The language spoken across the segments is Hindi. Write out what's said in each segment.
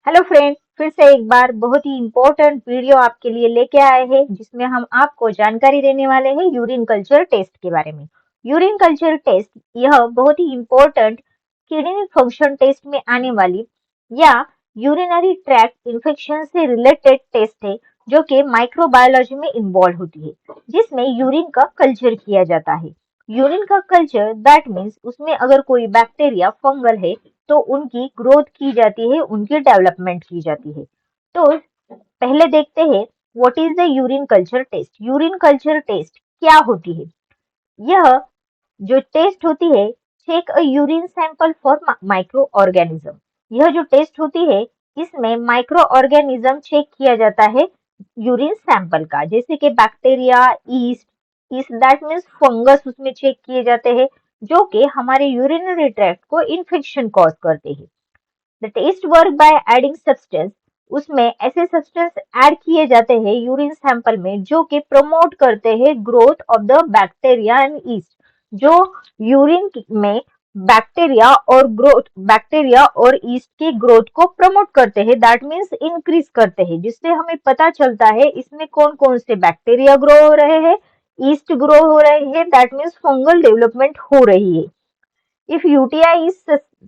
हेलो फ्रेंड्स, फिर से एक बार बहुत ही इम्पोर्टेंट वीडियो आपके लिए लेके आए हैं जिसमें हम आपको जानकारी देने वाले हैं यूरिन कल्चर टेस्ट के बारे में। यूरिन कल्चर टेस्ट यह बहुत ही इम्पोर्टेंट किडनी फंक्शन टेस्ट में आने वाली या यूरिनरी ट्रैक्ट इन्फेक्शन से रिलेटेड टेस्ट है जो कि माइक्रोबायोलॉजी में इन्वॉल्व होती है, जिसमें यूरिन का कल्चर किया जाता है। यूरिन का कल्चर दैट मीन्स उसमें अगर कोई बैक्टीरिया फंगल है तो उनकी ग्रोथ की जाती है, उनकी डेवलपमेंट की जाती है। तो पहले देखते हैं what is the urine culture test. Urine culture test क्या होती है? यह जो टेस्ट होती है, check a urine sample for micro organism. यह जो टेस्ट होती है, इसमें माइक्रो ऑर्गेनिज्म चेक किया जाता है यूरिन सैंपल का, जैसे कि bacteria, yeast yeast that means fungus उसमें चेक किए जाते हैं जो कि हमारे यूरिनरी ट्रैक्ट को इन्फेक्शन कॉज करते हैं। The test work by adding substance, उसमें ऐसे सब्सटेंस ऐड किए जाते हैं यूरिन सैंपल में जो कि प्रमोट करते हैं growth of the bacteria and east, जो यूरिन में बैक्टीरिया और ईस्ट की ग्रोथ को प्रमोट करते हैं, दैट मीन्स इंक्रीज करते हैं, जिससे हमें पता चलता है इसमें कौन कौन से बैक्टीरिया ग्रो हो रहे हैं, ईस्ट ग्रो हो रहे हैं, दैट मीन्स फंगल डेवलपमेंट हो रही है। If UTI is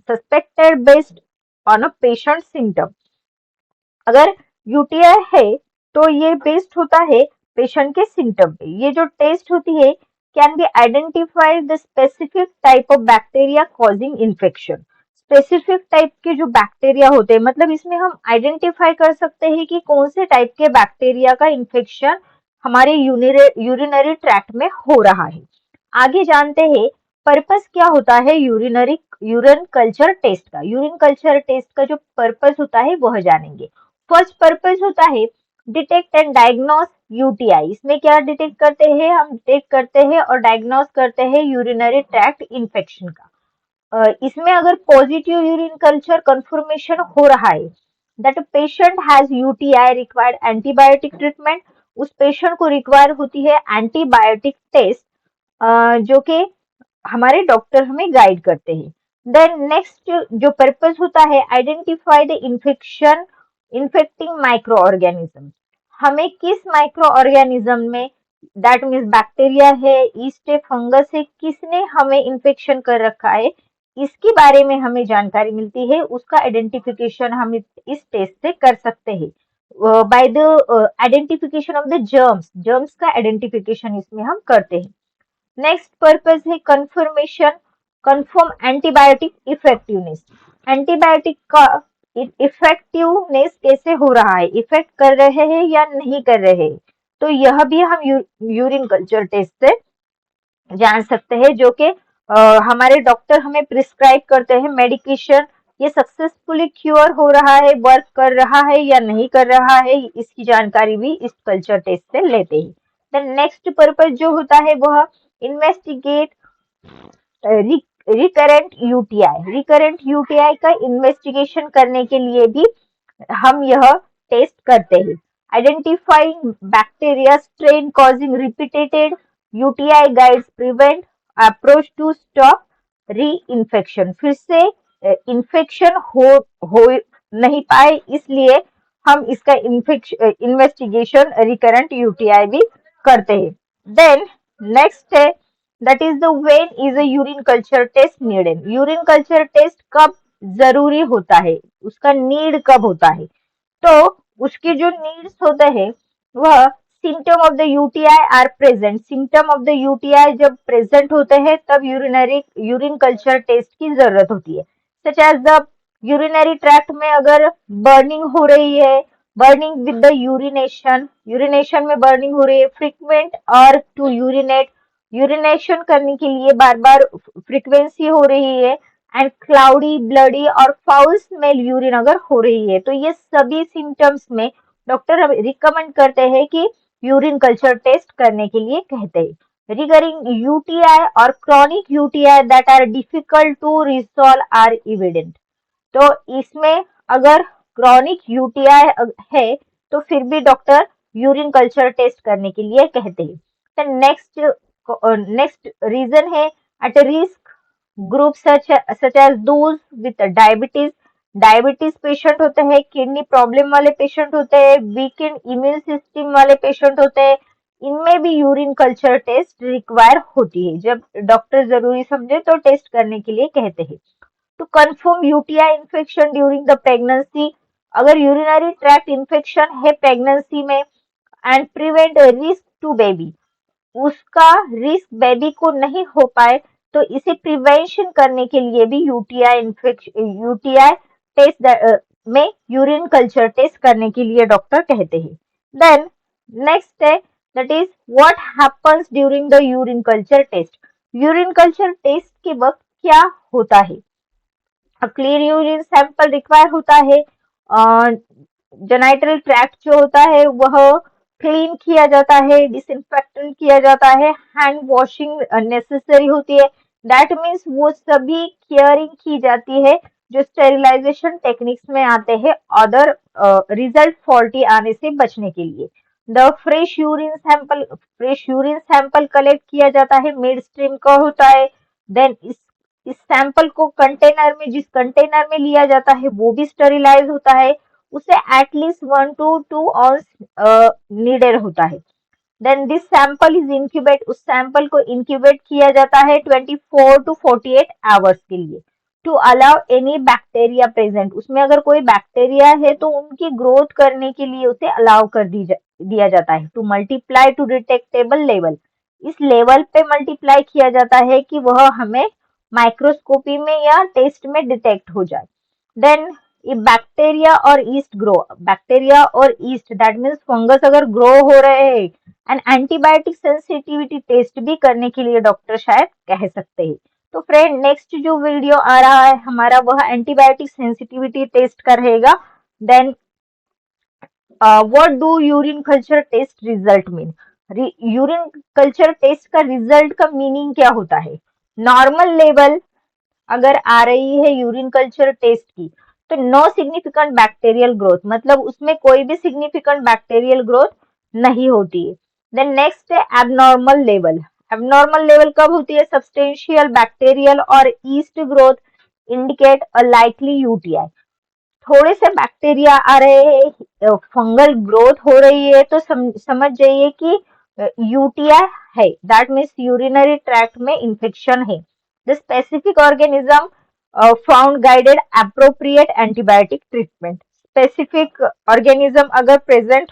suspected based on a patient symptom, अगर यूटीआई है तो ये बेस्ड होता है पेशेंट के सिम्टम पे। ये जो टेस्ट होती है can be identified the specific type of bacteria causing infection. Specific type के जो बैक्टीरिया होते हैं, मतलब इसमें हम आइडेंटिफाई कर सकते हैं कि कौन से टाइप के बैक्टीरिया का इन्फेक्शन हमारे यूरिनरी ट्रैक्ट में हो रहा है। आगे जानते हैं पर्पस क्या होता है यूरिन कल्चर टेस्ट का। यूरिन कल्चर टेस्ट का जो पर्पस होता है वह जानेंगे। फर्स्ट पर्पस होता है डिटेक्ट एंड डायग्नोस यूटीआई। इसमें क्या डिटेक्ट करते हैं? हम डिटेक्ट करते हैं और डायग्नोस करते हैं यूरिनरी ट्रैक्ट इन्फेक्शन का। इसमें अगर पॉजिटिव यूरिन कल्चर कंफर्मेशन हो रहा है that patient has UTI required antibiotic treatment, उस पेशेंट को रिक्वायर होती है एंटीबायोटिक टेस्ट, जो कि हमारे डॉक्टर हमें गाइड करते हैं। देन नेक्स्ट जो पर्पस होता है identify the infection infecting micro organism. हमें किस माइक्रो ऑर्गेनिज्म में, दैट मीन्स बैक्टीरिया है, ईस्ट है, फंगस है, किसने हमें इन्फेक्शन कर रखा है, इसके बारे में हमें जानकारी मिलती है। उसका आइडेंटिफिकेशन हम इस टेस्ट से कर सकते हैं by the identification of the germs का आइडेंटिफिकेशन इसमें हम करते हैं। नेक्स्ट पर्पस है कंफर्म एंटीबायोटिक इफेक्टिवनेस। एंटीबायोटिक का इफेक्टिवनेस कैसे हो रहा है, इफेक्ट कर रहे हैं या नहीं कर रहे हैं, तो यह भी हम यूरिन कल्चर टेस्ट से जान सकते हैं, जो कि हमारे डॉक्टर हमें प्रिस्क्राइब करते हैं मेडिकेशन, ये सक्सेसफुली क्योर हो रहा है, वर्क कर रहा है या नहीं कर रहा है, इसकी जानकारी भी इस कल्चर टेस्ट से लेते हैं। देन नेक्स्ट पर्पस जो होता है वह इन्वेस्टिगेट रिकरेंट यूटीआई का इन्वेस्टिगेशन करने के लिए भी हम यह टेस्ट करते हैं। Identifying bacteria strain causing repeated UTI guides prevent approach to stop reinfection. फिर से इन्फेक्शन हो नहीं पाए, इसलिए हम इसका इन्वेस्टिगेशन रिकरेंट यूटीआई भी करते हैं। देन नेक्स्ट है that is the when is a urine culture test needed. Urine culture test कब जरूरी होता है, उसका नीड कब होता है? तो उसके जो नीड्स होते हैं वह symptom of the UTI are present. Symptom of the UTI जब प्रेजेंट होते हैं तब यूरिन कल्चर टेस्ट की जरूरत होती है। Such as the urinary tract में अगर बर्निंग हो रही है, बर्निंग विद द यूरिनेशन में बर्निंग हो रही है, फ्रीक्वेंट और टू यूरिनेट, यूरिनेशन करने के लिए बार बार फ्रीक्वेंसी हो रही है, एंड क्लाउडी ब्लडी और फाउल स्मेल यूरिन अगर हो रही है, तो ये सभी सिम्टम्स में डॉक्टर रिकमेंड करते हैं कि यूरिन कल्चर टेस्ट करने के लिए कहते हैं। रिगार्डिंग यूटीआई और chronic UTI that are difficult to resolve are evident. तो इसमें अगर क्रॉनिक यूटीआई है तो फिर भी डॉक्टर यूरिन कल्चर टेस्ट करने के लिए कहते हैं। तो नेक्स्ट रीजन है at risk group such as those with diabetes, diabetes patient होते हैं, किडनी प्रॉब्लम वाले पेशेंट होते हैं, वीकेंड इम्यून सिस्टम वाले पेशेंट होते हैं, इनमें भी यूरिन कल्चर टेस्ट रिक्वायर होती है। जब डॉक्टर जरूरी समझे तो टेस्ट करने के लिए कहते हैं। To confirm UTI infection during the pregnancy, अगर यूरिनरी ट्रैक्ट इन्फेक्शन है प्रेगनेंसी में and prevent risk to baby, उसका रिस्क बेबी को नहीं हो पाए तो इसे प्रिवेंशन करने के लिए भी यूटीआई टेस्ट में यूरिन कल्चर टेस्ट करने के लिए डॉक्टर कहते हैं। देन नेक्स्ट है that is what happens during the urine culture test. Urine culture test के वक्त क्या होता है? क्लियर यूरिन सैंपल रिक्वायर होता है, जेनिटल ट्रैक्ट जो होता है वह क्लीन किया जाता है, डिसइंफेक्टेंट किया जाता है, हैंड वॉशिंग नेसेसरी होती है। दैट मीन्स वो सभी केयरिंग की जाती है जो स्टेरिलाइजेशन टेक्निक्स में आते हैं अदर रिजल्ट फॉल्टी आने से बचने के लिए। The fresh urine sample collect किया जाता है, मिड स्ट्रीम का होता है। देन इस सैंपल को कंटेनर में, जिस कंटेनर में लिया जाता है वो भी स्टेरिलाइज होता है, उसे एटलीस्ट 1 to 2 आवर्स नीडेड होता है। Then this sample is incubate, उस सैंपल को इंक्यूबेट किया जाता है 24 to 48 आवर्स के लिए to allow any bacteria present, उसमें अगर कोई बैक्टीरिया है तो उनकी ग्रोथ करने के लिए उसे अलाउ कर दिया जाता है। To multiply two detectable level, इस लेवल पे मल्टीप्लाई किया जाता है कि वह हमें माइक्रोस्कोपी में या टेस्ट में डिटेक्ट हो जाए। देन बैक्टीरिया और ईस्ट ग्रो, बैक्टीरिया और ईस्ट दैट मीन्स फंगस अगर ग्रो हो रहे हैं एंड एंटीबायोटिक सेंसिटिविटी टेस्ट भी करने के लिए डॉक्टर शायद कह सकते हैं। तो फ्रेंड नेक्स्ट जो वीडियो आ रहा है हमारा वह एंटीबायोटिक सेंसिटिविटी टेस्ट का रहेगा। Then what do urine culture test result mean, urine culture test का रिजल्ट का मीनिंग क्या होता है? नॉर्मल लेवल अगर आ रही है यूरिन कल्चर टेस्ट की तो नो सिग्निफिकेंट बैक्टीरियल ग्रोथ, मतलब उसमें कोई भी सिग्निफिकेंट बैक्टीरियल ग्रोथ नहीं होती है। देन नेक्स्ट है एबनॉर्मल लेवल, एबनॉर्मल लेवल कब होती है? सब्सटेंशियल बैक्टीरियल और east growth indicate a likely UTI, थोड़े से बैक्टीरिया आ रहे हैं, फंगल ग्रोथ हो रही है तो समझ जाइए कि यूटीआई है, दैट मीन्स यूरिनरी ट्रैक्ट में इंफेक्शन है। The specific organism found guided appropriate antibiotic treatment, specific organism अगर प्रेजेंट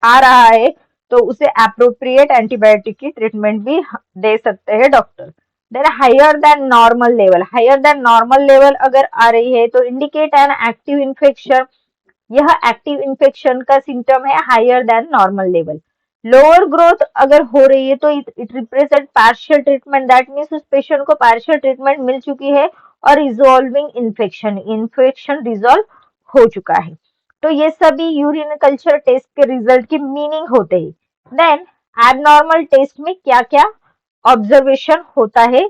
आ रहा है तो उसे अप्रोप्रिएट एंटीबायोटिक की ट्रीटमेंट भी दे सकते हैं doctor. Then higher than normal level, higher than normal level अगर आ रही है तो इंडिकेट एन एक्टिव इन्फेक्शन, यह एक्टिव इन्फेक्शन का सिम्टम है higher than normal level. Lower growth अगर हो रही है तो it represent partial treatment, that means उस पेशेंट को पार्शियल ट्रीटमेंट मिल चुकी है और रिजॉल्विंग इन्फेक्शन, इन्फेक्शन रिजॉल्व हो चुका है। तो ये सभी यूरिन कल्चर टेस्ट के रिजल्ट की मीनिंग होते हैं। देन एबनॉर्मल टेस्ट में क्या क्या ऑब्जर्वेशन होता है?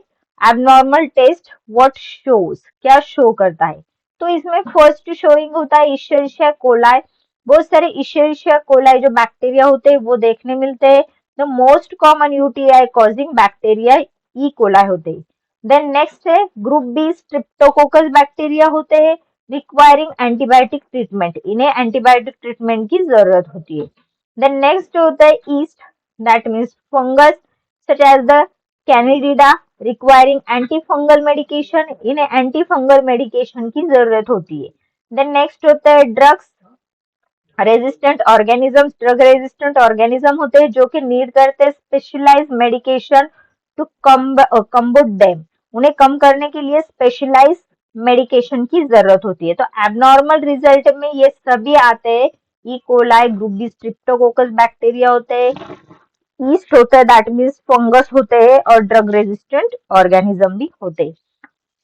एबनॉर्मल टेस्ट व्हाट शोज, क्या शो करता है? तो इसमें फर्स्ट शोइंग होता है इशेरिशिया कोलाई, बहुत सारे इशेरिशिया कोलाई जो बैक्टीरिया होते हैं वो देखने मिलते हैं। The most common UTI causing bacteria E coli होते हैं। देन नेक्स्ट है ग्रुप बी स्ट्रिप्टोकोकस बैक्टीरिया होते हैं रिक्वायरिंग एंटीबायोटिक ट्रीटमेंट, इन्हें एंटीबायोटिक ट्रीटमेंट की जरूरत होती है। देन नेक्स्ट होता है east that means fungus such as the Candida requiring antifungal medication, इन्हें antifungal medication की जरूरत होती है। Then next होता है drugs resistant organisms, drug resistant organism होते हैं जो कि नीड करते हैं स्पेशलाइज्ड मेडिकेशन टू कम्बट देम, उन्हें कम करने के लिए स्पेशलाइज्ड मेडिकेशन की जरूरत होती है। तो एबनॉर्मल रिजल्ट में ये सभी आते हैं, E coli, group B streptococcus bacteria होते हैं, ईस्ट होता है दैट मीन्स फंगस होते हैं और ड्रग रेजिस्टेंट ऑर्गेनिज्म भी होते हैं।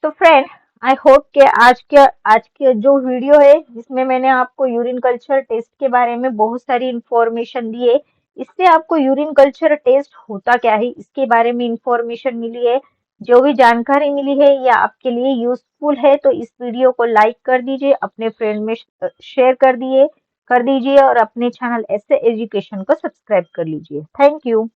तो फ्रेंड आई होप कि आज के जो वीडियो है जिसमें मैंने आपको यूरिन कल्चर टेस्ट के बारे में बहुत सारी इंफॉर्मेशन दी है, इससे आपको यूरिन कल्चर टेस्ट होता क्या है इसके बारे में इंफॉर्मेशन मिली है। जो भी जानकारी मिली है या आपके लिए यूजफुल है तो इस वीडियो को लाइक कर दीजिए, अपने फ्रेंड में शेयर कर दीजिए और अपने चैनल ऐसे एजुकेशन को सब्सक्राइब कर लीजिए। Thank you.